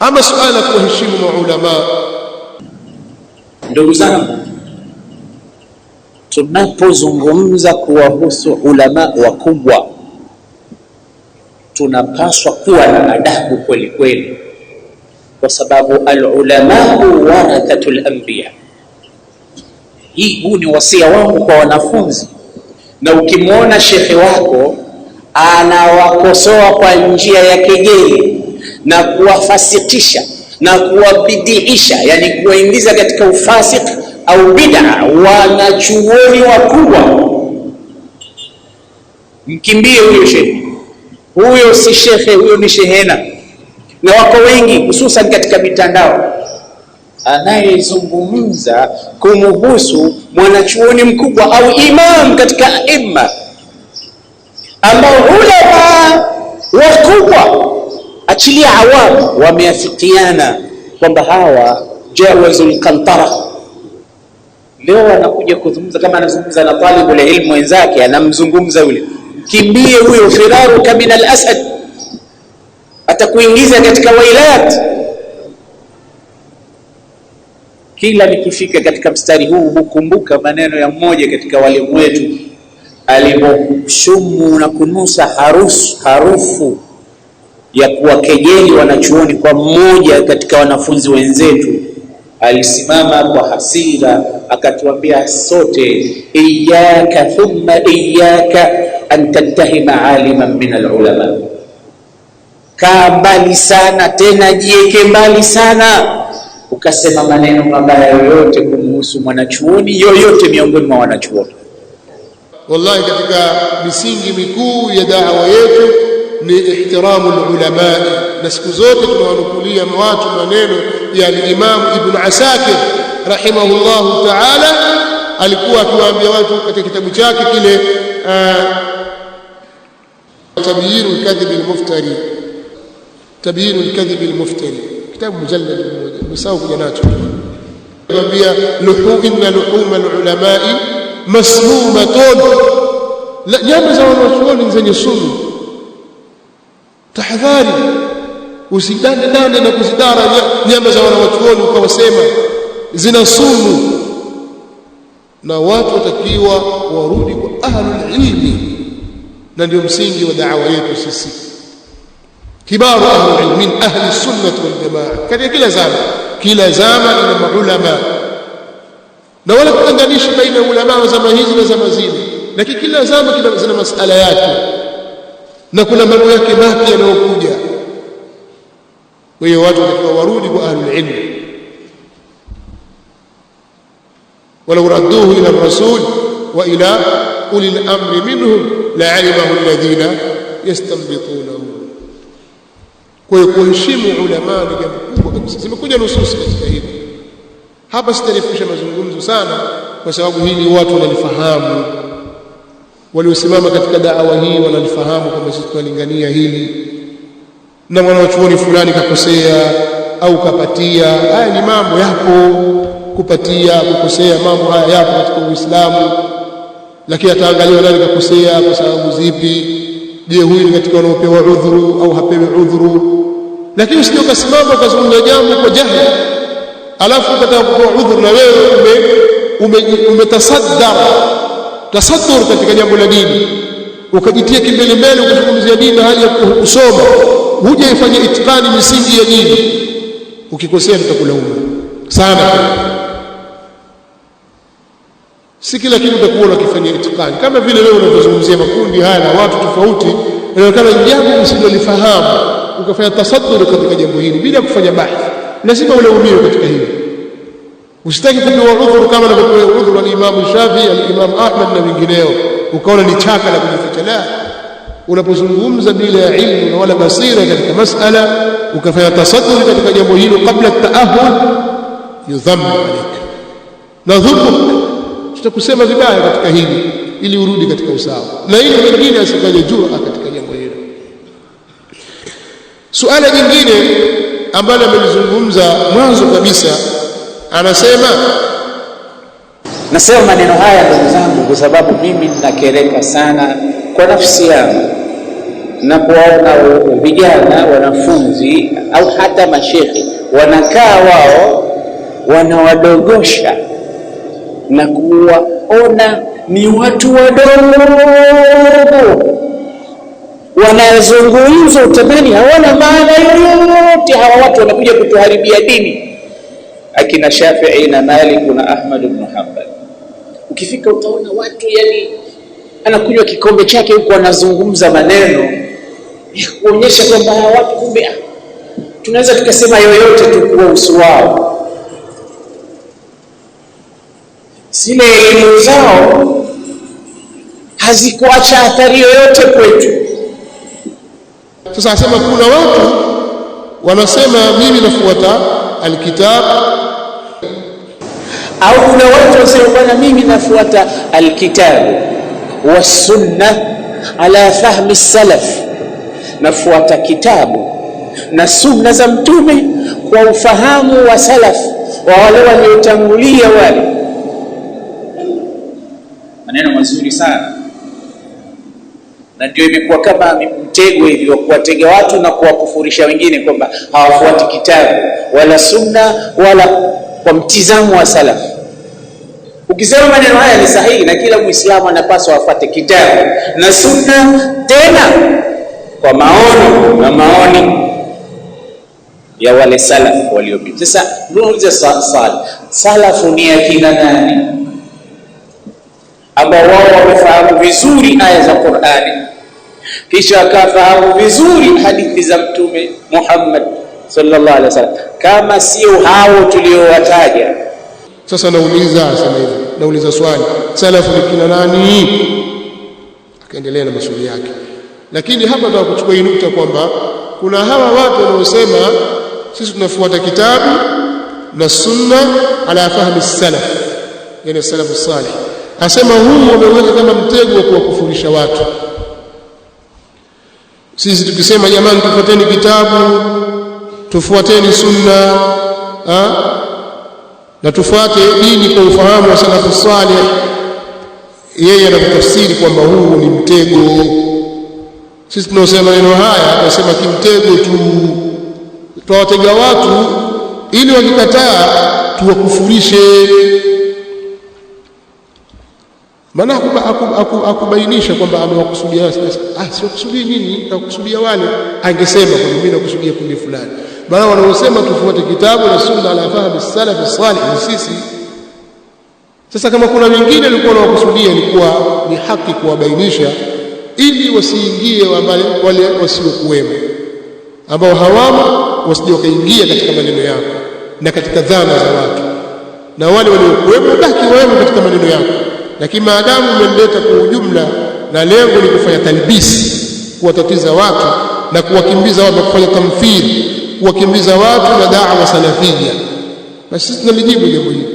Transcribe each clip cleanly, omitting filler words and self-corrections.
Ama suala kuheshimu maulama, ndugu zangu, tunapozungumza kuwahusu ulama wakubwa tunapaswa kuwa na adabu kweli kweli, kwa sababu al-ulamau warathatul anbiya. Huu ni wasia wangu kwa wanafunzi, na ukimwona shekhe wako anawakosoa kwa njia ya kejeli na kuwafasikisha na kuwabidiisha, yani kuwaingiza katika ufasik au bid'a wanachuoni wakubwa, mkimbie huyo shekhe. Huyo si shekhe, huyo ni shehena. Na wako wengi hususan katika mitandao anayezungumza kumhusu mwanachuoni mkubwa au imam katika imma, ambao ulama wakubwa achilia awamu wameafikiana kwamba hawa jawazul qantara. Leo anakuja kuzungumza kama anazungumza na talibul ilmu wenzake, anamzungumza yule, kimbie huyo, firaruka min al-asad, atakuingiza katika wailat. Kila nikifika katika mstari huu hukumbuka maneno ya mmoja katika walimu wetu aliposhumu na kunusa harufu ya kuwakejeli wanachuoni kwa mmoja katika wanafunzi wenzetu. Alisimama kwa hasira akatuambia sote, iyyaka thumma iyyaka an tattahima aliman min alulama. Kaa mbali sana, tena jieke mbali sana ukasema maneno mabaya yoyote kumhusu mwanachuoni yoyote miongoni mwa wanachuoni. Wallahi, katika misingi mikuu ya da'wa yetu ni ihtiramu ulama, na siku zote tunawanukulia watu maneno ya Imam Ibn Asakir rahimahullahu ta'ala. Alikuwa akiwaambia watu katika kitabu chake kile Tabyinul Kadhib al-Muftari, Tabyinul Kadhib al-Muftari, kitabu mujallad mmoja msao kuja nacho, anambia inna luhuma al-ulama'i masmumatun, nyama za wanachuoni zenye sumu. Tahadhari, usidande na kuzidara nyama za wanachuoni ukawasema zina sumu. Na watu watakiwa warudi kwa ahlul ilmi, na ndio msingi wa da'wa yetu sisi. Kibaru ahlul ilmi min ahli sunnah wal jamaa, katika kila zama ina maulama, na wala kutenganisha baina ulama wa zama hizi na zama zile, lakini kila zama zina masala yake na kuna mambo yake mapya yanayokuja. Kwa hiyo watu watakiwa warudi kwa ahlul ilm, walau radduhu ila rasul wa ila ulil amri minhum la'alimahu alladhina yastanbitunahu. Kwa hiyo kuheshimu ulama ni jambo kubwa kabisa. Zimekuja nususi katika hili. Hapa sitarefusha mazungumzo sana, kwa sababu hili watu wanalifahamu, waliosimama katika da'wa hii wanalifahamu kwamba sisi tunalingania hili, na mwanachuoni fulani kakosea au kapatia. Haya ni mambo yapo, kupatia, kukosea, mambo haya yapo katika Uislamu, lakini ataangaliwa nani kakosea kwa sababu zipi. Je, huyu ni katika wanaopewa udhuru au hapewi udhuru? Lakini usije ukasimama ukazungumza jambo kwa jahili alafu ukataka kutoa udhuru, na wewe tasaddur katika jambo la dini, ukajitia kimbele mbele ukazungumzia dini hali ya kusoma, hujaifanya itikani misingi ya dini. Ukikosea tutakulaumu sana. Si kila kitu utakuwa unakifanyia itikani, kama vile wewe unavyozungumzia makundi haya na watu tofauti, inaonekana jambo usilolifahamu ukafanya tasaddur katika jambo hili bila kufanya bahthi, lazima ulaumiwe katika hili. Usitaki kupewa udhuru kama anavyopewa udhuru al-Imam Shafi'i, al-Imam Ahmad na wengineo, ukaona ni chaka la kujificha. La, unapozungumza bila ya ilmu na wala basira katika masala ukafanya tasaddur katika jambo hilo kabla at-ta'ahhud, yudhammu alayka, na dhulmu, tutakusema vibaya katika hili, ili urudi katika usawa, na ili wengine asikaje jua katika jambo hilo. Suala jingine ambalo amelizungumza mwanzo kabisa, anasema, nasema maneno haya ndugu zangu kwa sababu mimi ninakereka sana kwa nafsi yangu na kuwaona vijana wanafunzi au hata mashehe wanakaa wao wanawadogosha na kuwaona ni watu wadogo, wanazungumza utamani hawana maana yoyote. Hawa watu wanakuja kutuharibia dini, akina Shafi'i na Malik na Ahmad ibn Hanbal. Ukifika utaona watu yani anakunywa kikombe chake huko anazungumza maneno ya kuonyesha kwamba hawa watu kumbe tunaweza tukasema yoyote tu kuhusu wao. Zile elimu zao hazikuacha athari yoyote kwetu. Sasa asema kuna watu wanasema mimi nafuata alkitab, au kuna watu wanasema bwana mimi nafuata alkitab wa sunna ala fahmi salaf, nafuata kitabu na sunna za mtume kwa ufahamu wa salaf, wa wale waliotangulia wale. Maneno mazuri sana, na ndio imekuwa kama mtego hivi wa kuwatega watu na kuwakufurisha wengine kwamba hawafuati kitabu wala sunna wala kwa mtizamo wa salaf. Ukisema maneno haya ni sahihi na kila Muislamu anapaswa afuate kitabu na sunna, tena kwa maono na maoni ya wale salaf waliopita. Sasa tunauliza salafu ni akina nani ambao wao wamefahamu vizuri aya za Qur'ani kisha akafahamu vizuri hadithi za Mtume Muhammad sallallahu alaihi wasallam, kama sio hao tuliowataja? Sasa nauliza swali, salafu ni kina nani? Akaendelea na maswali yake, lakini hapa nataka kuchukua hii nukta kwamba kuna hawa watu wanaosema sisi tunafuata kitabu na sunna ala fahmi salaf, yani salafu salih. Asema huu wameweka kama mtego wa kuwakufurisha watu. Sisi tukisema jamani tufuateni kitabu, tufuateni sunna, na tufuate dini kwa ufahamu wa salafu salih, yeye anatafsiri kwamba huu ni mtego. Sisi tunaosema maneno haya tunasema kimtego tu, tuwatega watu ili wakikataa tuwakufurishe. Maana hakubainisha kwamba amewakusudia sio kusudi nini, nakusudia wale, angesema kwamba mimi nakusudia kundi fulani. Maana wanaosema tufuate kitabu na sunna ala fahmi salaf salih ni sisi. Sasa kama kuna wengine walikuwa wanakusudia, ilikuwa ni haki kuwabainisha ili wasiingie wale wasiokuwemo, ambao hawamo wasije wakaingia katika maneno yako na katika dhana za watu, na wale waliokuwemo baki wao katika maneno yako. Lakini maadamu umeleta kwa ujumla na lengo ni kufanya talbisi, kuwatatiza watu na kuwakimbiza watu, kufanya tamthili, kuwakimbiza watu na da'wa salafia, basi sisi tunalijibu jambo hili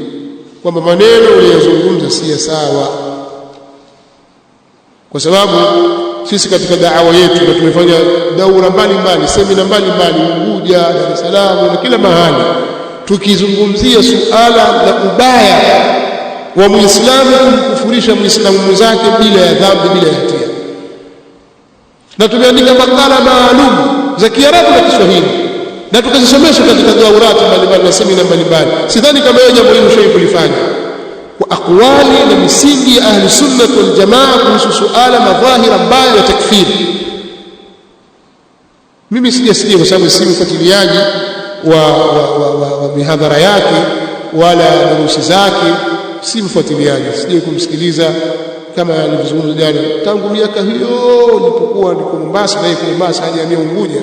kwamba maneno uliyozungumza si sawa, kwa sababu sisi katika da'wa yetu na tumefanya daura mbalimbali, semina mbalimbali, Unguja, Dar es Salaam na kila mahali, tukizungumzia suala la ubaya wa Muislamu kumkufurisha Muislamu mwenzake bila ya dhambi, bila ya hatia. Na tumeandika makala maalum za Kiarabu na Kiswahili na tukazisomesha katika daurati mbalimbali na semina mbalimbali. Sidhani kama hiyo jambo hili ushawahi kulifanya, kwa akwali na misingi ya ahli sunna wal jamaa kuhusu suala madhahira mbaya ya takfiri. Mimi sijasikia, kwa sababu si mfuatiliaji wa mihadhara yake wala durusi zake, si mfuatiliaji, sije kumsikiliza kama alivyozungumza jana. Tangu miaka hiyo nilipokuwa niko Mombasa, na yuko Mombasa haja Unguja,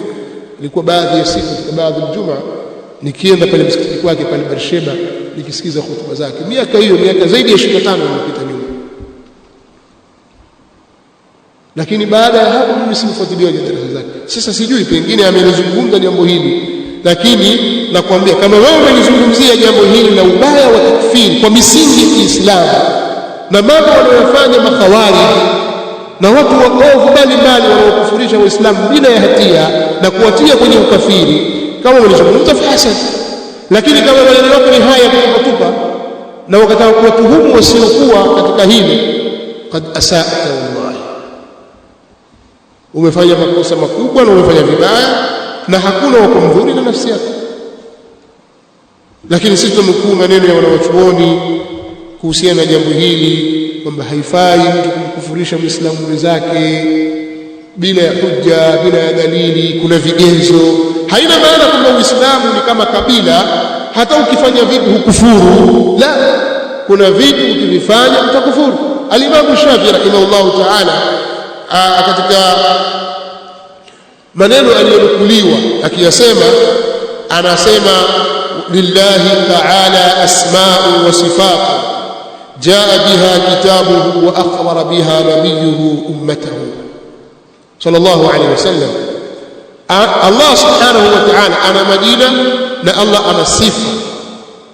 nilikuwa baadhi ya siku katika baadhi ya Ijumaa nikienda pale msikiti kwake pale Barsheba nikisikiza hutuba zake. Miaka zaidi ya 25 iliyopita nyuma. Lakini baada ya hapo mimi simfuatiliaji darasa zake. Sasa sijui, pengine amelizungumza jambo hili, lakini nakwambia kama wewe umelizungumzia jambo hili la ubaya wa takfiri kwa misingi ya Kiislamu na mambo wanayofanya makhawarij na watu waovu mbalimbali wanaokufurisha Waislamu bila ya hatia na kuwatia kwenye ukafiri, kama umelizungumza hasan, lakini kama maneno yako ni haya kutupa na wakataka kuwatuhumu wasiokuwa katika hili, qad asa'ta wallahi umefanya makosa makubwa na umefanya vibaya, na hakuna wa kumdhuri na nafsi yako. Lakini sisi tunukuu maneno ya wanawachuoni kuhusiana na jambo hili kwamba haifai mtu kumkufurisha Muislamu mwenzake bila ya hujja, bila ya dalili, kuna vigezo. Haina maana kwamba Uislamu ni kama kabila, hata ukifanya vitu hukufuru. La, kuna vitu ukivifanya utakufuru. Al-Imam Shafi'i rahimahullahu ta'ala katika maneno aliyonukuliwa akiyasema, anasema lillahi ta'ala asma'u wa sifatu jaa biha kitabuhu wa akhbara biha nabiyuhu ummatahu sallallahu alayhi wasallam. Allah subhanahu wa ta'ala ana majina na Allah ana sifa.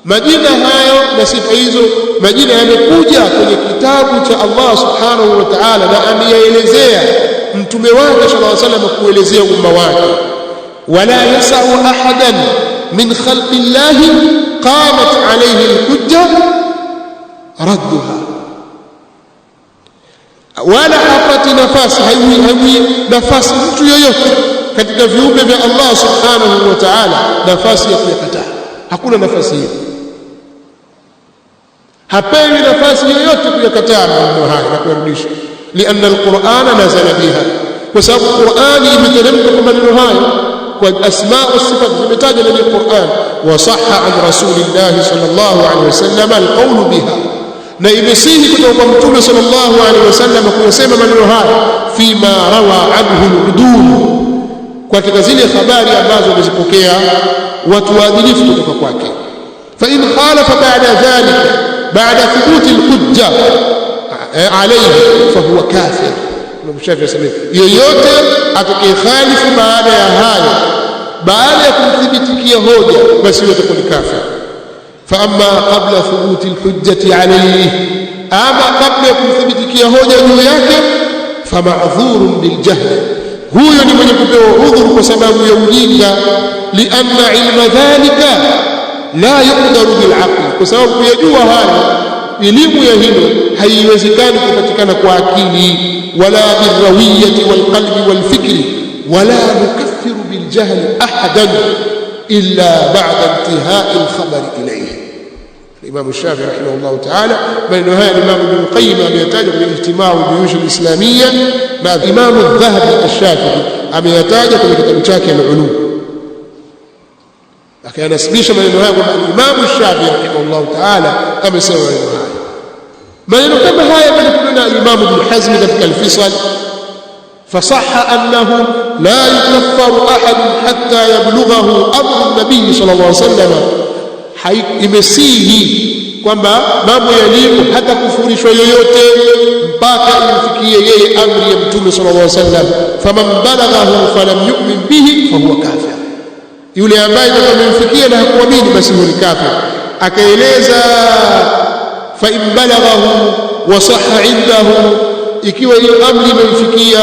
Majina hayo na sifa hizo, majina yamekuja kwenye kitabu cha Allah subhanahu wa ta'ala, na ameyaelezea mtume wake sallallahu alayhi wasallam kuelezea umma wake. Wala yasau ahadan min khalqi llahi qamat alayhi alhujja radduha, wala hapati nafasi, haiwi nafasi mtu yoyote katika viumbe vya Allah subhanahu wa ta'ala nafasi ya kuyakataa. Hakuna nafasi hiyo, hapewi nafasi yoyote kuyakataa maneno haya na kuyarudisha. Lianna alqur'ana nazala biha, kwa sababu Qur'ani imeteremka kwa maneno haya, kwa asma wa sifat zimetajwa ndani ya Qur'an. Wa sahha an rasulillahi sallallahu alaihi wasallam alqawlu biha, na imesihi kutoka kwa mtume sallallahu alaihi wasallam kuyasema maneno haya fima rawa anhu al-udul, katika zile habari ambazo wamezipokea watu waadilifu kutoka kwake. Fa in khalafa ba'da dhalika, ba'da thubuti al-hujja alayhi fa huwa kafir. Mshafi asema yoyote atakayekhalifu baada ya hayo, baada ya kumthibitikia hoja, basi yeye atakuwa kafir. Fa amma qabla thubuti al-hujjati alayhi, ama kabla ya kumthibitikia hoja juu yake, fa ma'dhurun bil jahl, huyo ni mwenye kupewa udhuru kwa sababu ya ujinga. Lianna ilma dhalika la yuqdaru bil aql, kwa sababu kuyajua haya, elimu ya hilo haiwezekani kupatikana kwa akili, wala birrawiyati wal qalbi wal fikri, wala nukaffiru bil jahli ahadan illa ba'da intihai al khabari ilayhi. Imam Shafi'i rahimahullah ta'ala, maneno haya Imam Ibn Qayyim ameyataja kwenye Ijtimau al-Juyush al-Islamiyya, na Imam al-Dhahabi al-Shafi'i ameyataja kwenye kitabu chake al-Ulum. Akayanasibisha maneno haya kwamba Imam Shafi'i rahimahullah ta'ala amesema maneno haya. Maneno kama haya yamekuja na Imam Ibn Hazm katika al-Fisal, فصح أنه لا يكفر أحد حتى يبلغه أمر النبي صلى الله عليه وسلم. Imesihi kwamba mambo yalipo hata kufurishwa yoyote mpaka imfikie yeye amri ya Mtume sallallahu alaihi wasallam. Faman balaghahu falam yu'min bihi fahuwa kafir, yule ambaye atamfikia na hakuamini basi ni kafir. Akaeleza fa in balaghahu wa sahha indahu, ikiwa hiyo amri imemfikia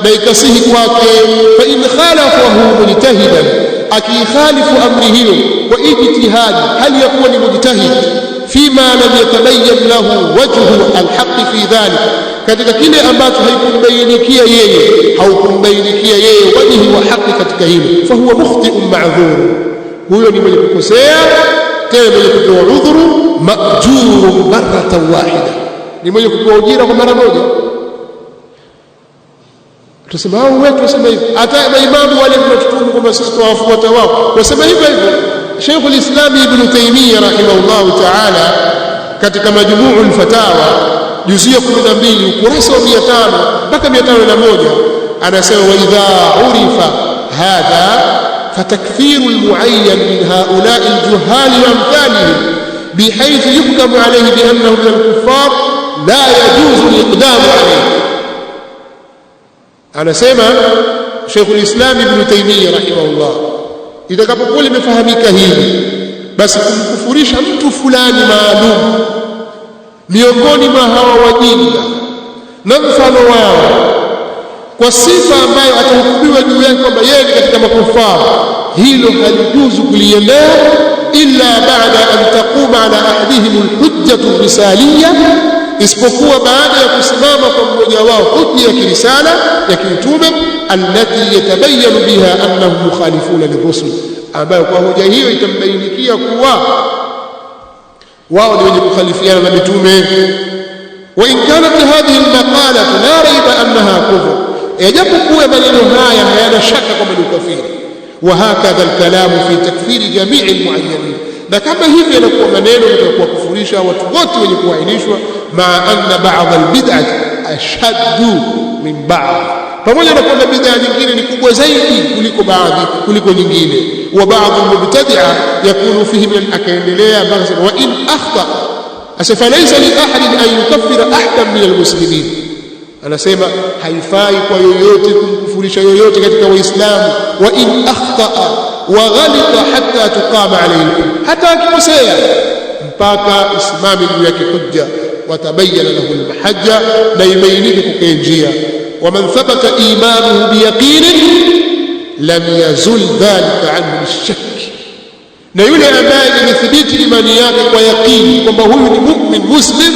na ikasihi kwake, fa in khalafahu mujtahidan, akikhalifu amri hiyo kwa ijtihadi, hali yakuwa ni mujtahid, fima lam yatabayyan lahu wajhu alhaq fi dhalik, katika kile ambacho haikumbainikia yeye, haukumbainikia yeye wajhi wa haki katika hilo, fa huwa mukhti'un ma'dhur, huyo ni mwenye kukosea tena mwenye kupewa udhuru, ma'jurun marratan wahida, ni mwenye kupewa ujira kwa mara moja. Tusema hao wetu wasema hivi, hata maimamu wale mnatutumu kwamba sisi tuwafuata wao wasema hivyo hivyo. Sheikh al-Islam Ibn Taymiyyah rahimahullah ta'ala katika Majmu'ul Fatawa juzia 12 ukurasa wa 500 mpaka 501 anasema, wa idha urifa hadha fatakfiru al-mu'ayyan min ha'ula'i al-juhal wa amthalihim bihaythu yuhkamu alayhi bi annahu min al-kuffar la yajuzu al-iqdamu alayhi. Anasema Sheikh al-Islam Ibn Taymiyyah rahimahullah, itakapokuwa limefahamika hili, basi kumkufurisha mtu fulani maalum miongoni mwa hawa wajinga na mfano wao kwa sifa ambayo atahukumiwa juu yake kwamba yeye ni katika makufara, hilo halijuzu kuliendea illa baada an taquma ala ahadihim alhujjatu risaliyya, isipokuwa baada ya kusimama kwa mmoja wao hujja ya kirisala ya kiutume, allati yatabayyanu biha annahum mukhalifuna lirusul, ambayo kwa hoja hiyo itambainikia kuwa wao ni wenye kukhalifiana na mitume. Wa in kanat hadhihi almaqala la raiba annaha kufr, yajapokuwa maneno haya hayana shaka kwamba ni ukafiri. Wa hakadha alkalamu fi takfiri jamii almuayyanin, na kama hivi yanakuwa maneno yatakuwa kufurisha watu wote wenye kuainishwa. Ma anna ba'd albid'ah ashaddu min ba'd, pamoja na kwamba bid'a nyingine ni kubwa zaidi kuliko nyingine. Wa ba'd almubtadi'a yakunu fihi min, akaendelea mpaka wa in akhta falaysa li ahadin an yukaffira ahadan min almuslimin, anasema haifai kwa yoyote kumkufurisha yoyote katika Waislamu. Wa in akhtaa wa ghalita hatta tuqama alayhi, hata akikosea mpaka isimame juu yake hujja, watabayyana lahu almahajja, na ibainike kwa njia. Wa man thabata imanuhu biyaqinin lam yazul dhalika anhu bishak, na yule ambaye imethibiti imani yake kwa yaqini kwamba huyu ni mu'min muslim,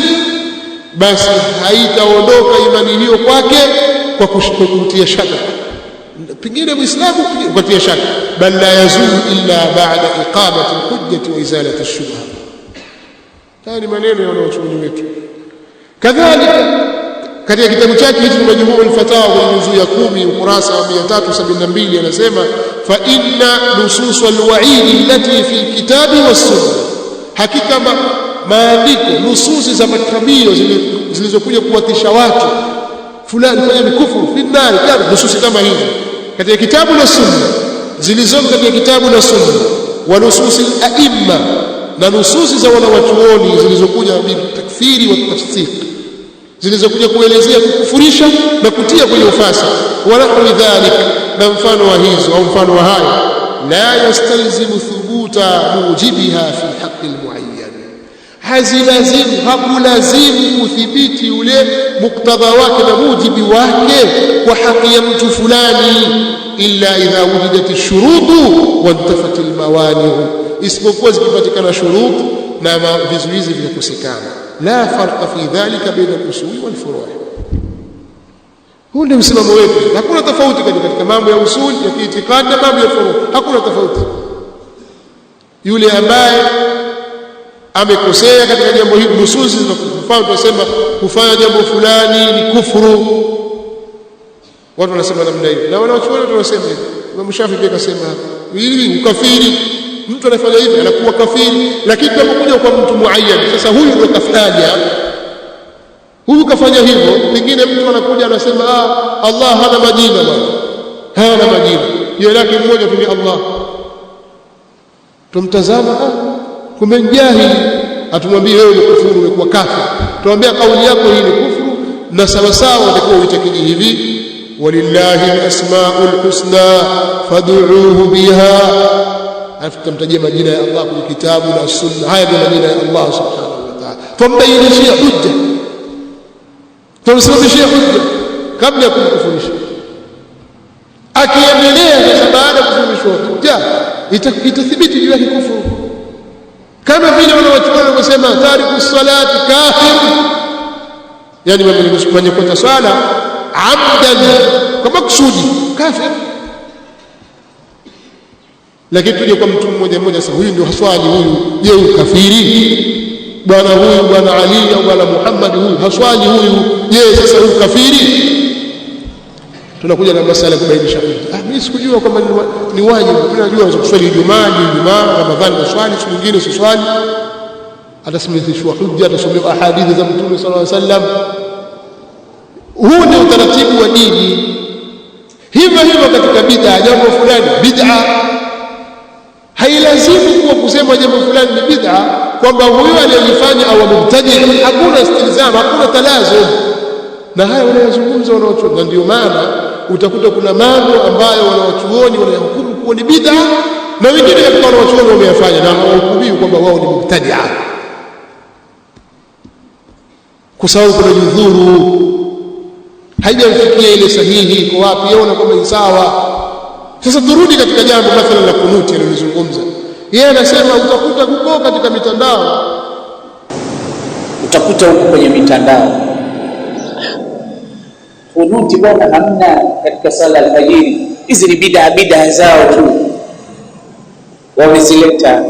basi haitaondoka imani hiyo kwake kwa kutia shaka, pengine muislamu kutia shaka, bal la yazulu illa ba'da iqamati alhujjati wa izalati ash-shubha. Haya maneno ya wanachuoni wetu. Kadhalika katika kitabu chake hicho Majmu' al-Fatawa kwenye juzuu ya 10 ukurasa wa 372 anasema fa inna nusus al-wa'id allati fi al-kitabi was-sunnah, hakika maandiko nususi za makamio zilizokuja kuwatisha watu fulani fanya mikufuru fi nari, kana nususi kama hizo katika kitabu na sunna, zilizomo katika kitabu na sunna. Wa nususi al-a'imma, na nususi za wanawachuoni zilizokuja bil takfiri wa tafsir, zilizokuja kuelezea kukufurisha na kutia kwenye ufasi. Wa nahwi dhalika, na mfano wa hizo au mfano wa hayo, la yastalzimu thubuta mujibiha fi haqqi almuayyan, hazilazimu, hakulazimu kuthibiti ule muktadha wake na mujibi wake kwa haki ya mtu fulani, illa idha wujidat ash-shurutu wa intafat al-mawani, isipokuwa zikipatikana shurutu na vizuizi vinakosekana. La farqa fi dhalika baina al-usuli wal furu'. Huu ndio msimamo wetu, hakuna tofauti katika mambo ya usuli ya kiitikadi na mambo ya furu', hakuna tofauti. Yule ambaye amekosea katika jambo hili, nususi zinafaa tunasema kufanya jambo fulani ni kufuru, watu wanasema namna hiyo, na wanaochuoni tunasema hivi. Imam Shafi'i pia akasema hili ukafiri, mtu anafanya hivi anakuwa kafiri. Lakini tunapokuja kwa mtu muayyan, sasa huyu ndio kafanya, huyu kafanya hivyo, pengine mtu anakuja anasema Allah hana majina bwana, hana majina, jina lake mmoja tu ni Allah. Tumtazama kumbe jahili, atumwambie wewe ni kufuru, umekuwa kafir. Tumwambia kauli yako hii ni kufuru, na sawa sawa utakuwa uitakidi hivi, walillahi al-asmaul husna fad'uuhu biha, afutamtajia majina ya Allah kwenye kitabu na sunna. Haya ndio majina ya Allah subhanahu wa ta'ala. Tumbainishia hujja, tumsimamishia hujja kabla ya kumkufurisha. Akiendelea sasa, baada ya kusimamishwa hujja, itathibiti juu ya kufuru, kama vile wanawachuoni wanasema tariku salati kafir, yani mwenye kuacha swala amdan kwa makusudi kafir. Lakini tuje kwa mtu mmoja mmoja, sasa huyu ndio haswali, huyu je, huyu kafiri? Bwana huyu bwana Ali au bwana Muhammad huyu haswali, huyu je, sasa huyu kafiri? Tunakuja na masala ya kubainisha hujja. Mimi sikujua kwamba ni wajibu. Tunajua kuswali Ijumaa, Ramadhani uswali, siku nyingine usiswali. Atasimamishwa hujja, atasomewa hadithi za Mtume sallallahu alaihi wasallam. Huu ni utaratibu wa dini. Hivyo hivyo katika bid'a, jambo fulani bid'a, hailazimu kuwa kusema jambo fulani ni bid'a kwamba huyu aliyefanya au mubtadi. Hakuna istilzam, hakuna talazum, na haya wanayozungumza wanaochuoni. Na ndio maana utakuta kuna mambo ambayo wanaochuoni wanayahukumu kuwa ni bid'a, na wengine katika wanaochuoni wameyafanya na hawahukumiwi kwamba wao ni mubtadi'a, kwa sababu kuna judhuru, haijafikia ile sahihi. Iko wapi? Yaona kwamba ni sawa. Sasa turudi katika jambo mathalan la kunuti alilozungumza yeye. Anasema utakuta huko katika mitandao utakuta huko kwenye mitandao, kunuti bwana hamna katika sala alfajiri. Hizi ni bid'a zao tu wamezileta.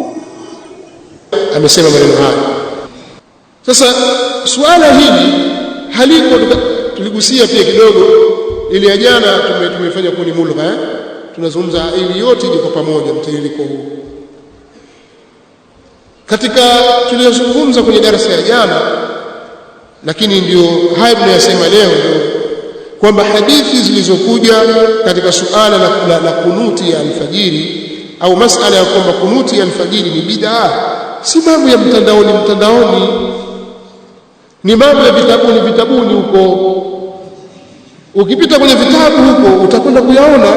Amesema maneno haya. Sasa suala hili haliko, tuligusia pia kidogo ile ya jana, tumefanya kuni mulgha, tunazungumza ili yote iko pamoja, mtiririko huu katika tuliyozungumza kwenye darasa ya jana. Lakini ndio haya tunayosema leo, ndio kwamba hadithi zilizokuja katika suala la kunuti ya alfajiri au masala ya kwamba kunuti ya alfajiri ni bid'a, si mambo ya mtandaoni, ni mambo ya vitabuni huko. Ukipita kwenye vitabu huko utakwenda kuyaona.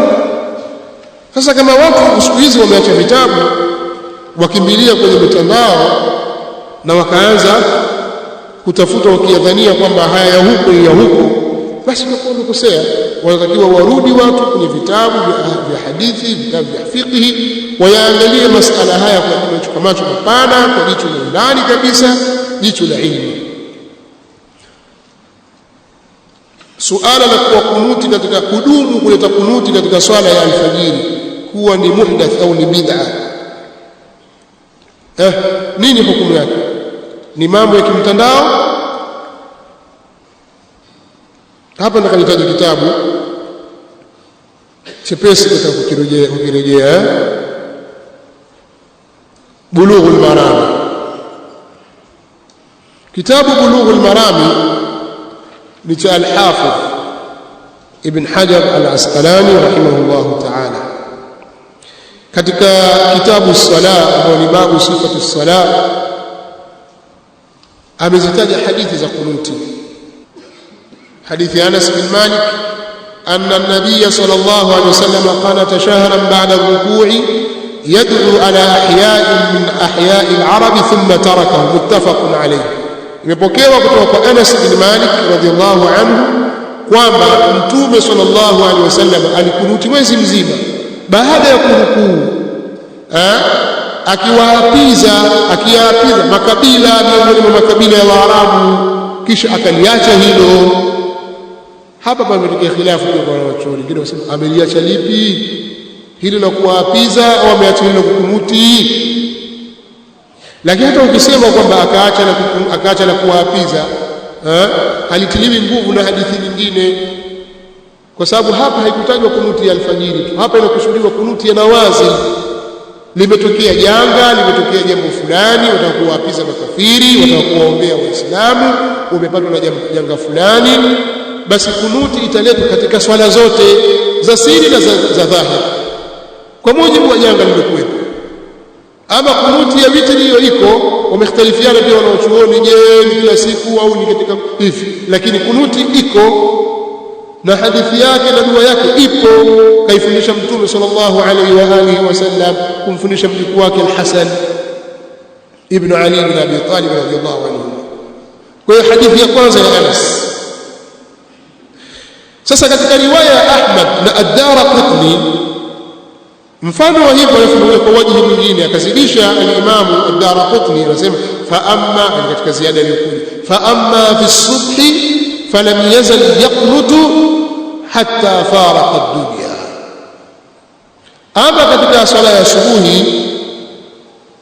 Sasa kama watu siku hizi wameacha vitabu wakimbilia kwenye mitandao na wakaanza kutafuta wakiyadhania kwamba haya ya huko ya huko, basi wamekosea. Wanatakiwa warudi watu kwenye vitabu vya hadithi, vitabu vya fiqh, wayaangalie masala haya kwa macho mapana, kwa jicho la ndani kabisa, jicho la ilmu. Suala la kuwa kunuti katika kudumu kuleta kunuti katika swala ya alfajiri kuwa ni muhdath au ni bid'a, nini hukumu yake? Ni mambo ya kimtandao. Hapa nakalitaja kitabu chepesi katika kukirejea, Bulughul Marami. Kitabu Bulughul Marami ni cha al-Hafidh Ibn Hajar al-Asqalani rahimahullahu ta'ala. Katika kitabu as-Salah ambao ni babu sifatu as-Salah, amezitaja hadithi za kunuti. Hadithi Anas bin Malik anna an-nabiy sallallahu alayhi wasallam qanata shahran ba'da ar-ruku'i yad'u ala ahya'in min ahya'i al-arab thumma tarakahu, muttafaqun alayh. Imepokewa kutoka kwa Anas bin Malik radhiyallahu anhu kwamba Mtume sallallahu alaihi wasallam alikunuti mwezi mzima baada ya kurukuu, akiwaapiza makabila miongoni mwa makabila ya Waarabu, kisha akaliacha hilo. Hapa pametokea khilafu kwa wanachuoni, wengine wanasema ameliacha lipi hilo la kuwaapiza au ameacha hilo kukunuti. Lakini hata ukisema kwamba akaacha na kuwaapiza, halitiliwi nguvu na hadithi nyingine, kwa sababu hapa haikutajwa kunuti ya alfajiri tu. Hapa inakusudiwa kunuti ya nawazil. Limetokea janga, limetokea jambo fulani, wataka kuwaapiza makafiri, wataka kuwaombea Waislamu, umepatwa na janga fulani, basi kunuti italetwa katika swala zote za siri na za dhahiri kwa mujibu wa janga lililokuwepo. Ama kunuti ya witri hiyo iko, wamekhtalifiana pia wanaochuoni, je ni kila siku au ni katika hivi, lakini kunuti iko na hadithi yake na dua yake ipo. Kaifundisha Mtume sallallahu alaihi wa alihi wasallam, kumfundisha mjukuu wake al-Hasan ibn Ali ibn Abi Talib radhiyallahu anhu. Kwa hiyo hadithi ya kwanza ya Anas. Sasa katika riwaya ya Ahmad na ad-Daraqutni mfano wa hivyo yafunuliwa kwa wajihi mwingine, akazidisha al-Imamu ad-Daraqutni, anasema fa amma, katika ziada iliyokuja, fa amma fi as-subhi falam yazal yaqnutu hatta faraqa ad-dunya. Ama katika swala ya subuhi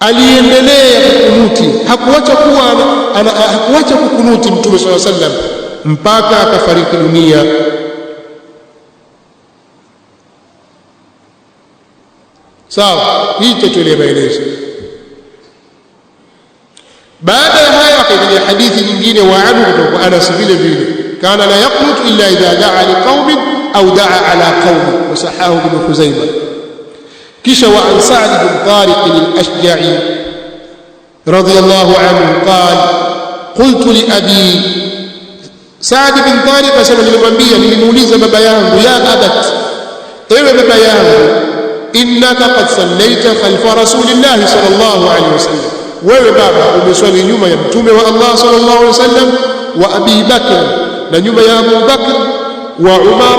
aliendelea kukunuti, hakuacha kukunuti Mtume sallallahu alaihi wasallam mpaka akafariki dunia. Sawa, hicho tulie maelezo. Baada ya haya akaja hadithi nyingine wa anhu kutoka Anas vile vile, kana la yaqnutu illa idha da'a liqaumin au da'a ala qaumin, wasahahu ibn Khuzaimah. Kisha wa an Sa'd bin Tariq al-Ashja'i radiyallahu anhu qala qultu li abi, Sa'd bin Tariq asema nilimwambia, nilimuuliza baba yangu, ya abat, ewe baba yangu, innaka qad sallaita khalfa rasulillahi sallallahu alaihi wasallam, wewe baba umeswali nyuma ya mtume wa Allah sallallahu alaihi wasallam, wa Abi Bakr, na nyuma ya Abu Bakr, wa Umar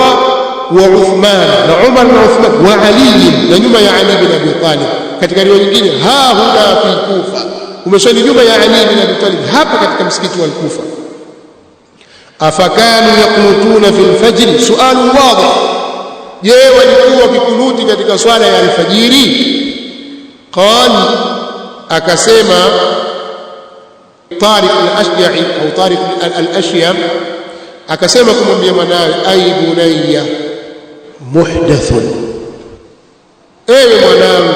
wa Uthman, na Umar na Uthman, wa Ali, na nyuma ya Ali bin Abi Talib. Katika riwaya nyingine ha huna fi Kufa, umeswali nyuma ya Ali bin Abi Talib hapa katika msikiti wa Kufa. Afakanu yaqnutuna fil fajr, sualu wadih, je walikuwa wakikunuti katika swala ya alfajiri? Qal, akasema Tariq al-Ashja'i au Tariq al-Ashyam akasema kumwambia mwanawe, ay bunayya muhdathun, ewe mwanangu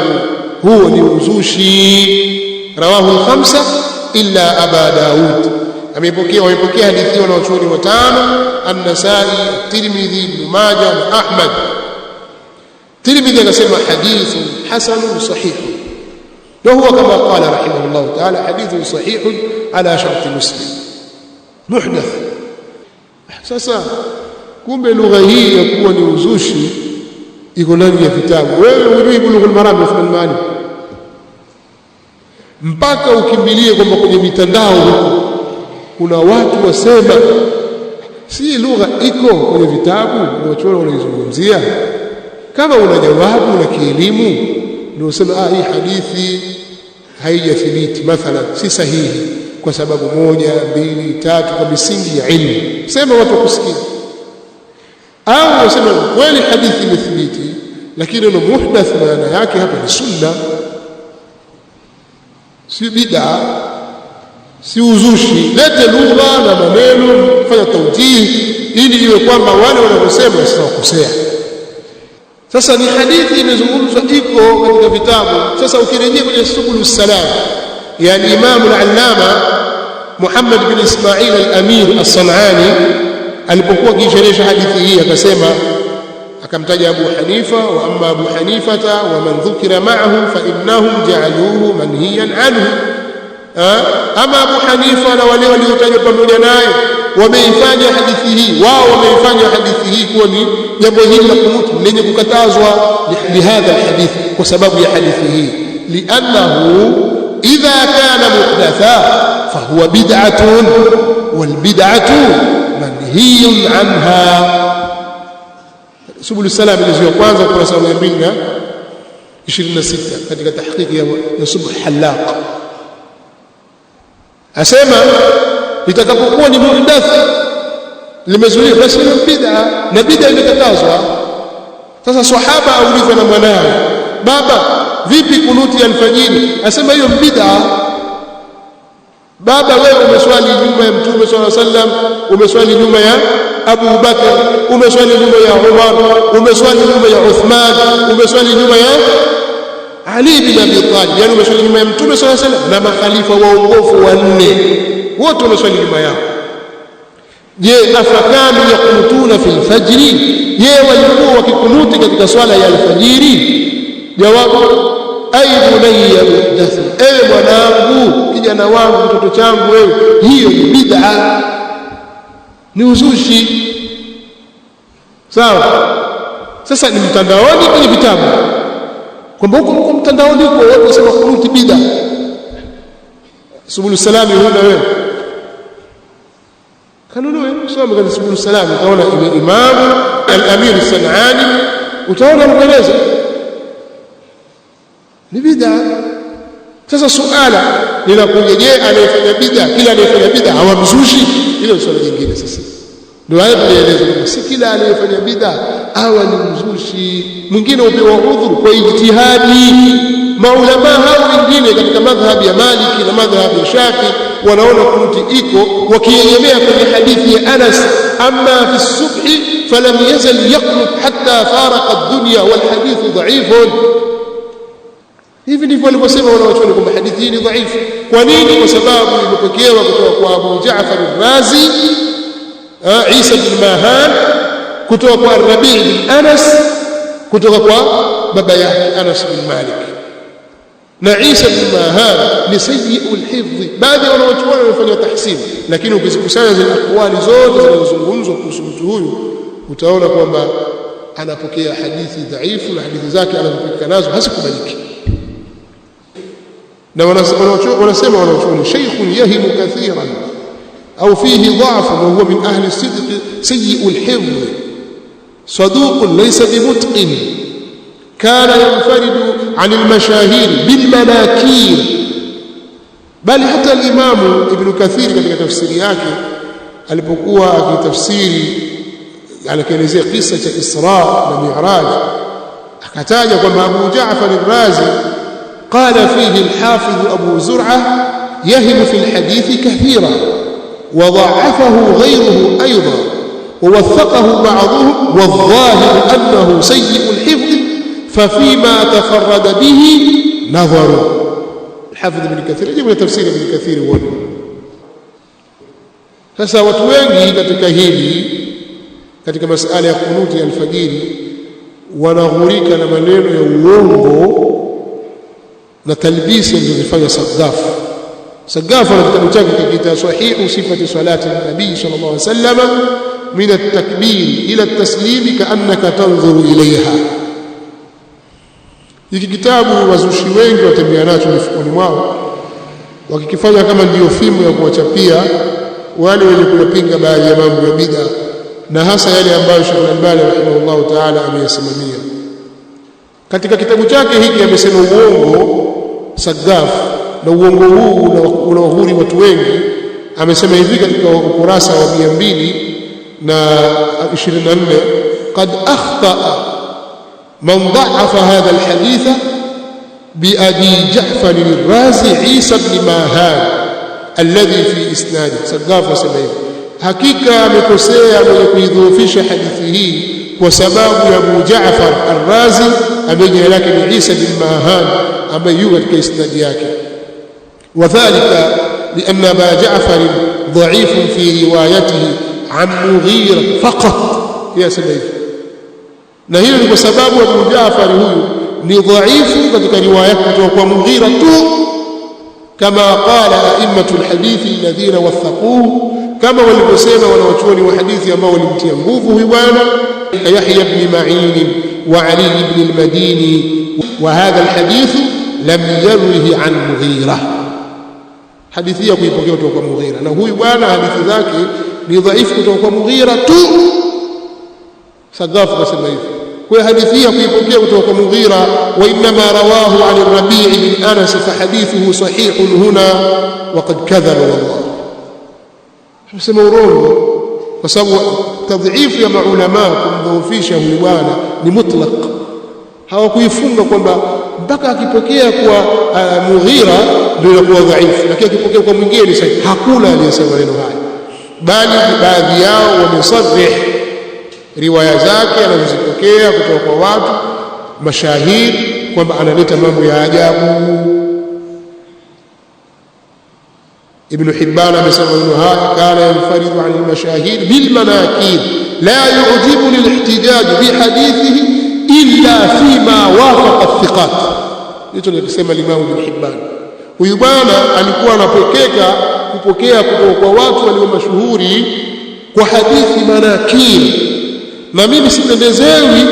huo ni uzushi. Rawahu al-khamsa illa Aba Daud, wamepokea hadithi na wanachuoni watano, An-Nasai, Tirmidhi, Ibn Majah na Ahmad. Tirmidhi akasema hadithun hasanun sahih, na huwa kama qala rahimahullah ta'ala hadithun sahihun ala shart Muslim muhdath. Sasa kumbe lugha hii ya kuwa ni uzushi iko ndani ya vitabu. Wewe hujui Bulughul Maram ya Ibn Malik mpaka ukimbilie kwamba kwenye mitandao huko kuna watu wasema si lugha iko kwenye vitabu na wachora wanaizungumzia. Kama una jawabu na kielimu ndio useme hii hadithi haijathibiti, mathalan si sahihi kwa sababu 1, 2, 3 kwa misingi ya ilmu, sema watu kusikia. Au useme kweli hadithi imethibiti, lakini neno muhdath maana yake hapa ni sunna, si bid'a, si uzushi. Lete lugha na maneno, fanya tawjih ili iwe kwamba wale wanaosema wasitokosea. Sasa ni hadithi imezungumzwa, iko katika vitabu. Sasa ukirejea kwenye Subulus Salam ya Imam al-Allama Muhammad bin Ismail al-Amir as-San'ani, alipokuwa akisherehesha hadithi hii akasema, akamtaja Abu Hanifa, wa amma Abu Hanifata wa man dhukira ma'ahu fa innahum ja'aluhu manhiyan anhu. Ama Abu Hanifa na wale waliotajwa pamoja naye wameifanya hadithi hii, wao wameifanya hadithi hii kuwa ni jambo hili la kunuti lenye kukatazwa lihadha alhadith, kwa sababu ya hadithi hii, liannahu idha kana muhdatha fahuwa bid'atun walbid'atu manhiyun anha. Subulus Salam ile ya kwanza kurasa 226 katika tahqiqi ya Subh Halaq asema litakapokuwa ni muhdath limezuiliwa basi ni bid'a, na bid'a imekatazwa. Sasa sahaba aulizwa na mwanawe, baba vipi kunuti ya alfajiri? Asema hiyo bid'a. Baba wewe umeswali nyuma ya Mtume sallallahu alaihi wasallam, umeswali nyuma ya Abu Bakar, umeswali nyuma ya Umar, umeswali nyuma ya Uthman, umeswali nyuma ya Ali bin Abi Talib, yani umeswali nyuma ya Mtume sallallahu alaihi wasallam na makhalifa waongofu 4 wote wameswali nyuma yao. Je, afakanu yakunutuna fil fajri, je walikuwa wakikunuti katika swala ya alfajiri? Jawabu, ay bunayya muhdath, ewe mwanangu, kijana wangu, mtoto changu wewe, hiyo ni bid'a, ni uzushi. Sawa? Sasa ni mtandaoni kwenye vitabu, kwamba huko mtandaoni huko watu wasema kunuti bid'a. Subulus Salam huna wewe kanunue, soma katika Subulus Salam utaona Imam al-Amir as-San'ani, utaona anaeleza ni bid'a. Sasa suala linakuja, je, anayefanya bid'a, kila anayefanya bid'a hawamzushi? Hilo swali jingine. Sasa ndio hayo tunaeleza kwamba si kila anayefanya bid'a awa ni mzushi. Mwingine upewa udhuru kwa ijtihadi. Maulama hao wengine katika madhhabi ya Maliki na madhhabi ya Shafi wanaona kunuti iko, wakiegemea kwenye hadithi ya Anas, amma fi subhi falam yazal yaqnut hatta faraqa ad-dunya wal hadithu dha'ifun. Hivi ndivyo walivyosema wanawachuoni kwamba hadithi hii ni dhaifu. Kwa nini? Kwa sababu imepokewa kutoka kwa Abu Ja'far al-Razi, Isa bin Mahan, kutoka kwa Rabi' bin Anas, kutoka kwa baba yake Anas bin Malik. Na Isa bin Mahan ni sayyi'ul hifdh. Baadhi wanawachuoni wamefanya tahsin, lakini ukizikusanya zile akwali zote zinazozungumzwa kuhusu mtu huyu utaona kwamba anapokea hadithi dhaifu, na hadithi zake anazopokea nazo hazikubaliki. Na wanasema wanachuoni, shaykhun yahimu kathiran au fihi dha'f wa huwa min ahli sidq sayyi'ul hifdh saduq laysa bimutqin kana yanfaridu 'an al-mashahir bil manakir bali hata al-Imam Ibn Kathir katika tafsiri yake alipokuwa akitafsiri alielezea kisa cha Isra na Mi'raj akataja kwamba Abu Ja'far al-Razi qala fihi al-Hafidh Abu Zur'ah yahim fi al-hadith kathira wa dha'afahu ghayruhu aydan wa wathaqahu ba'dhuhum wadh-dhahir annahu sayyi' al-hifdh ففيما تفرد به نظر. الحافظ ابن كثير يجيب تفسير ابن كثير huo. Sasa watu wengi katika hili katika masala ya kunuti alfajiri wanaghurika na maneno ya uongo na talbisi alizofanya Sagaf na kitabu chake kikiita Sahihu Sifati Salati Nabii sallallahu alaihi wasallam min at-takbir ila at-taslim ka'annaka tanzuru ilayha. Hiki kitabu wazushi wengi watembea nacho mifukoni mwao wakikifanya kama ndio fimu ya kuwachapia wale wenye kuyapinga baadhi ya mambo ya bid'a na hasa yale ambayo Sheikh Al-Albani rahimahullah ta'ala ameyasimamia. Katika kitabu chake hiki amesema uongo Sagaf, na uongo huu unawahuri watu wengi. Amesema hivi katika ukurasa wa 224 qad akhta'a man dha'afa hadha alhadith bi Abi Ja'far al-Razi Isa ibn Mahan alladhi fi isnadi. Sagaf asema hivi, hakika amekosea mwenye kuidhoofisha hadithi hii kwa sababu ya Abu Ja'far al-Razi ambaye jina lake ni Isa bin Mahan ambaye yuko katika isnadi yake. Wadhālika lianna Aba Ja'far dha'ifun fi riwayatihi an Mughira faqat. Yasema hivi, na hiyo ni kwa sababu Abu Ja'far huyu ni dhaifu katika riwaya yake kutoka kwa Mughira tu, kama qala a'immatul hadithi alladhina wathaquhu, kama walivyosema wanawachuoni wa hadithi ambao walimtia nguvu huyu bwana Yahya ibn Ma'in wa Ali ibn al-Madini, wa hadha al-hadith lam yarwihi an Mughira. Hadithi ya kuipokea kutoka kwa Mughira, na huyu bwana hadithi zake ni dhaifu kutoka kwa Mughira tu. Sagaf kasema hivi, kwa hadithi ya kuipokea kutoka kwa Mughira, wa inma rawahu an al-Rabi' bin Anas fa hadithuhu sahihun huna wa qad kadhaba wallah. Tunasema urongo kwa sababu tadhifu ya maulama kumdhoofisha huyu bwana ni mutlaq. Hawakuifunga kwamba mpaka akipokea kwa Mughira ndio inakuwa dhaifu, lakini akipokea kwa mwingine sahihi. Hakuna aliyesema neno haya, bali baadhi yao wamesarih riwaya zake anazozipokea kutoka kwa watu mashahidi kwamba analeta mambo ya ajabu. Ibn Hibban amesema neno haya, kana yanfaridu an al-mashahid bil manakir la yu'jibu lil-ihtijaj bi hadithihi illa fima wafaqa athiqat. Hicho nilisema Imam Ibn Hibban. Huyu bwana alikuwa anapokeka kupokea kutoka kwa watu walio mashuhuri kwa hadithi manakir, na mimi sipendezewi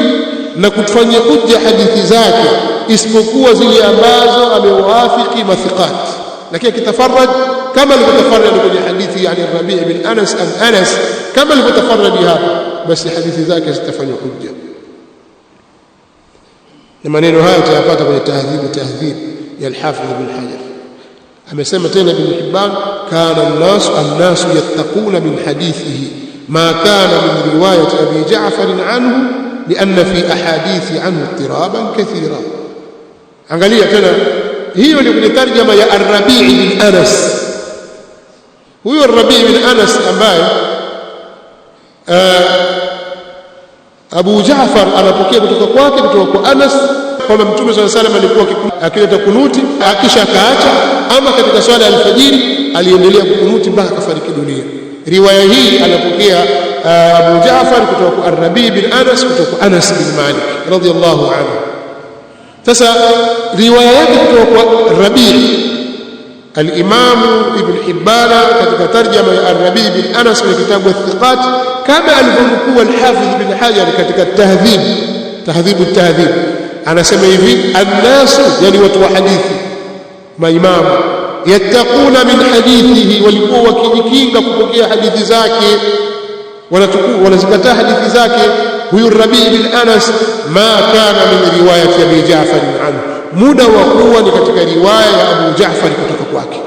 na kufanya hujja hadithi zake isipokuwa zile ambazo amewafiki mathiqat. Lakini akitafarraj kama alivyotafarraj kwenye hadithi yani Rabi' bin Anas an Anas, kama alivyotafarraj hapa, basi hadithi zake zitafanywa hujja. Na maneno haya tutayapata kwenye tahdhib ya al-Hafidh Ibn Hajar. Amesema tena Ibn Hibban, kana an-nas yattaquna min hadithihi ma kana min riwayat Abi Ja'far anhu lianna fi ahadithi anhu ittiraban kathira. Angalia tena, hiyo ni kwenye tarjama ya Ar-Rabi' bin Anas. Huyo Ar-Rabi' bin Anas ambaye Abu Ja'far anapokea kutoka kwake kutoka kwa Anas kwamba Mtume sallallahu alaihi wasallam alikuwa akileta kunuti akisha kaacha, ama katika swala ya alfajiri aliendelea kukunuti mpaka akafariki dunia. Riwaya hii anapokea Abu Ja'far kutoka kwa Ar-Rabi' bin Anas kutoka kwa Anas bin Malik radhiyallahu anhu. Sasa riwaya yake kutoka kwa Rabi' al-Imam Ibn Hibban katika tarjama ya Ar-Rabi' bin Anas kwenye kitabu Athiqat, kama alivyonukuu al-Hafidh Ibn Hajar katika tahdhib at-tahdhib, anasema hivi, an-nas yani watu wa hadithi maimamu yattaquna min hadithihi, walikuwa wakijikinga kupokea hadithi zake, wanazikataa hadithi zake huyu Rabi' bin Anas, ma kana min riwayati Abi Ja'far anhu, muda wa kuwa ni katika riwaya ya Abu Ja'far kutoka kwake.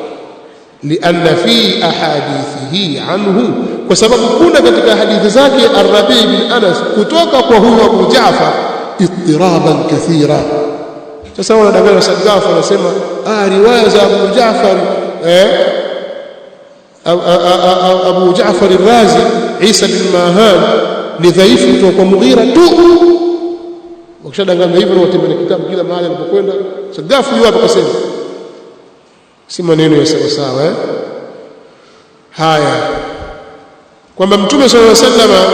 lianna fi ahadithihi anhu, kwa sababu kuna katika hadithi zake Ar-Rabi' bin Anas kutoka kwa huyo Abu Jaafar ittiraban kathira. Sasa wanadanganya Sagafu, wanasema riwaya za Abu Jaafar Abu Jaafar al-Razi Isa bin Mahan ni dhaifu kutoka kwa Mughira tu. Wakishadanganya hivyo watembelea kitabu kila mahali alipokwenda Sagafu yupo akasema si maneno ya sawa sawa. Haya, kwamba Mtume sallallahu alaihi wasallam,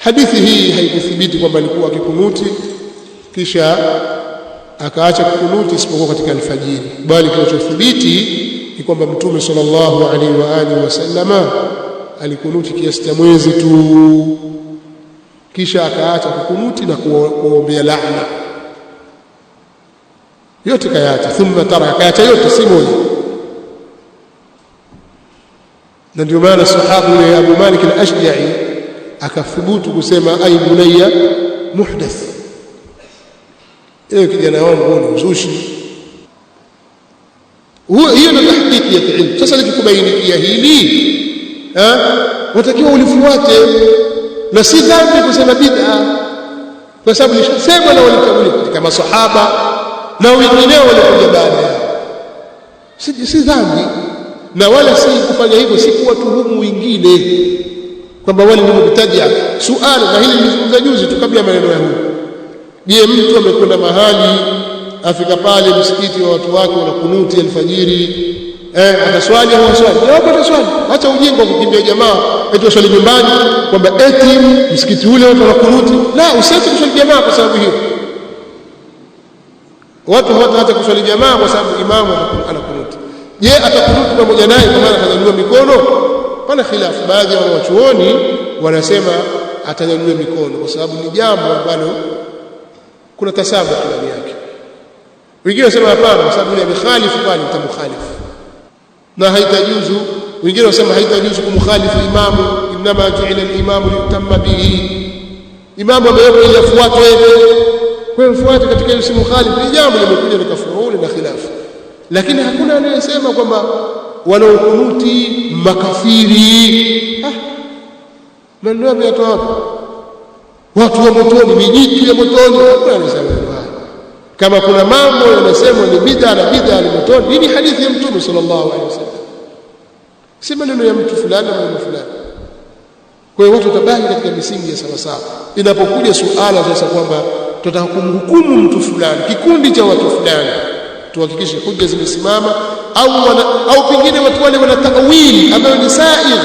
hadithi hii haikuthibiti kwamba alikuwa akikunuti kisha akaacha kukunuti isipokuwa katika alfajiri, bali kilichothibiti ni kwamba Mtume sallallahu alaihi wa alihi wasallama alikunuti kiasi cha mwezi tu, kisha akaacha kukunuti na kuombea laana. Yote kayaacha, thumma tara, kayaacha yote, si moja. Na ndio maana sahabu ya Abu Malik al-Ashja'i akathubutu kusema ay bunayya muhdath, ewe kijana wangu ni uzushi. Hiyo ndio tahqiqi ya ilmu. Sasa nikikubainikia hili watakiwa ulifuate, na si dhambi kusema bid'a, kwa sababu lishasema na walitangulia katika masahaba na wengineo walikuja baada yao. Si dhambi, na wala si kufanya hivyo si kuwatuhumu wengine kwamba wale ni mubtadia. Suala na hili nilizungumza juzi tu kabla ya maneno ya huyu. Je, mtu amekwenda mahali afika pale msikiti wa watu wake wanakunuti alfajiri, ataswali au aswali? Jawabu ataswali. Acha ujinga wa kukimbia jamaa eti waswali nyumbani, kwamba eti msikiti ule watu wanakunuti. La, usiache kuswali jamaa kwa sababu hiyo. Watu hawataacha kuswali jamaa kwa sababu imamu anakunuti. Je, atakunuti pamoja naye kwa maana atanyanyua mikono? Pana khilafu. Baadhi ya wanawachuoni wanasema atanyanyua mikono kwa sababu ni jambo ambalo kuna tasabu ndani yake. Wengine wanasema hapana, kwa sababu ni mkhalifu, bali mtamkhalifu na haitajuzu. Wengine wanasema haitajuzu kumkhalifu imamu, inma ju'ila al-imamu litamma bihi, imamu amewekwa ili afuatwe, kwa mfuate katika hiyo si mkhalifu. Ni jambo limekuja ni kafuruni na khilafu, lakini hakuna anayesema kwamba wanaokunuti makafiri. Maneno yametoa wapi? Watu wa motoni, mijitu ya motoni. Hakuna anasema kama kuna mambo yanasema ni bid'a na bid'a ni motoni. Hii ni hadithi ya Mtume sallallahu alaihi wasallam, si maneno ya mtu fulani na maneno fulani. Kwa hiyo watu watabaki katika misingi ya sawa sawa. Inapokuja suala sasa kwamba tunataka kumhukumu mtu fulani, kikundi cha watu fulani, tuhakikishe hoja zimesimama, au pengine watu wale wana ta'wili ambayo ni sa'ir.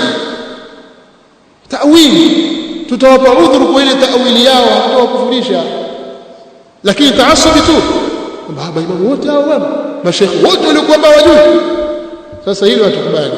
Ta'wili tutawapa udhuru kwa ile ta'wili yao, hatuwakufurisha. Lakini taasubi tu kwamba maimamu wote hao, mashaikh wote walikuwa hawajui, sasa hilo hatukubali.